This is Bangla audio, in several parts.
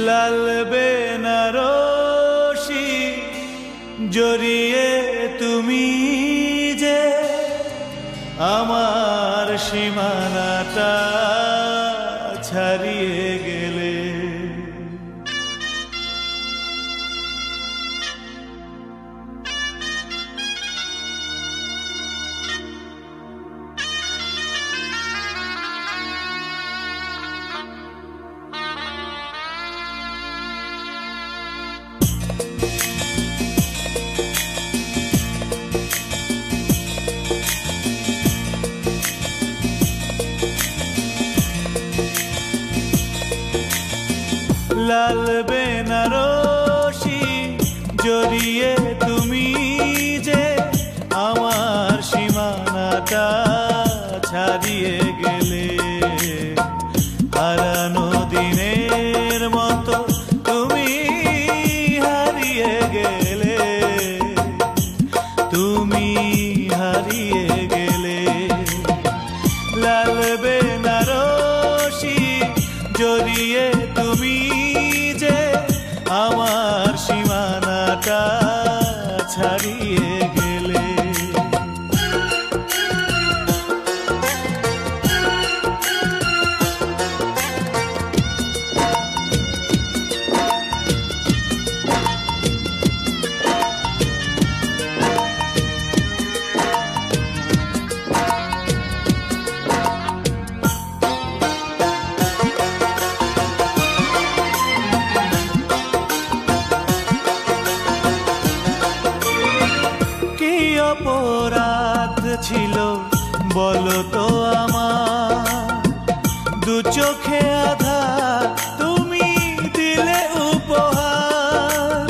লাল বেনারসি জড়িয়ে তুমি যে আমার সীমানাটা ছাড়িয়ে গেলে। লাল বেনারসি জড়িয়ে তুমি যে আমার সীমানাটা ছাড়িয়ে গেলে। হারানো দিনের মতো তুমি হারিয়ে গেলে, তুমি হারিয়ে গেলে। লাল বেনারসি জড়িয়ে তুমি যে আমার সীমানাটা ছাড়িয়ে গেলে। অপরাধ ছিল বলো তো আমার, দু চোখে আধার তুমি দিলে উপহার।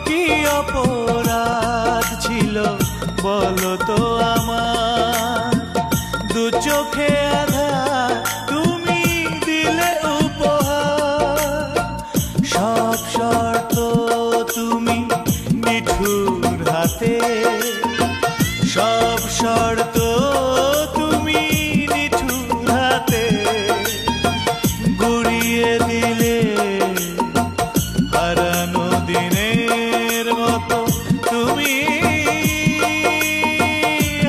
কি অপরাধ ছিল বলো তো আমার, দু চোখে আধার তুমি দিলে উপহার। সব শর্ত তুমি নিঠুর হাতে, সব শর্ত তুমি নিঠুর হাতে গুড়িয়ে দিলে। হারানো দিনের মতো তুমি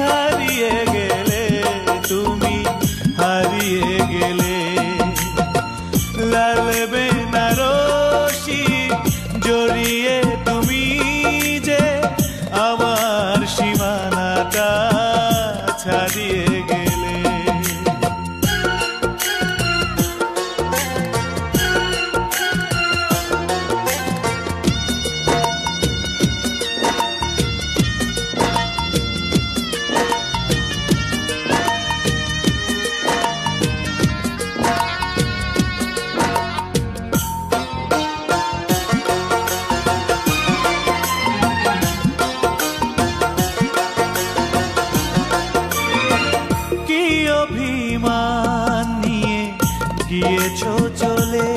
হারিয়ে গেলে, তুমি হারিয়ে গেলে। লাল বেনারসি জড়িয়ে তুমি যে আমার সীমানাটা ছাড়িয়ে গেলে। অভিমান নিয়ে গিয়েছো চলে,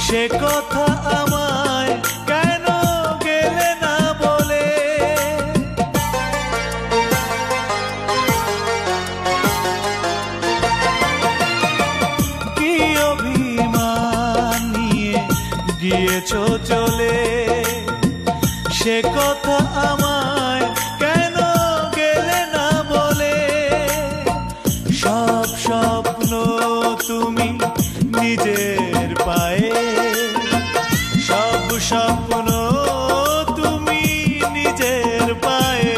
সে কথা আমায় কেন গেলে না বলে। কি অভিমান নিয়ে গিয়েছো চলে, সে কথা আমায় কেন গেলে না বলে। সব স্বপ্ন তুমি নিজের পায়ে, সব স্বপ্ন তুমি নিজের পায়ে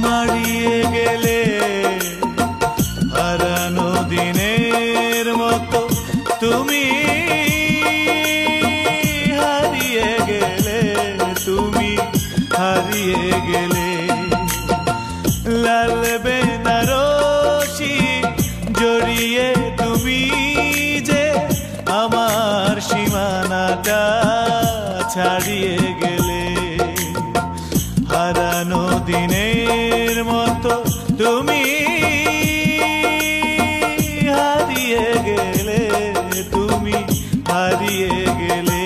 মারিয়ে গেলে। হারানো দিনের মতো তুমি হারিয়ে গেলে, তুমি হারিয়ে গেলে। লাল বেনারসি জড়িয়ে তুমি যে আমার সীমানাটা ছাড়িয়ে গেলে। হারানো দিনের মতো তুমি হারিয়ে গেলে, তুমি হারিয়ে গেলে।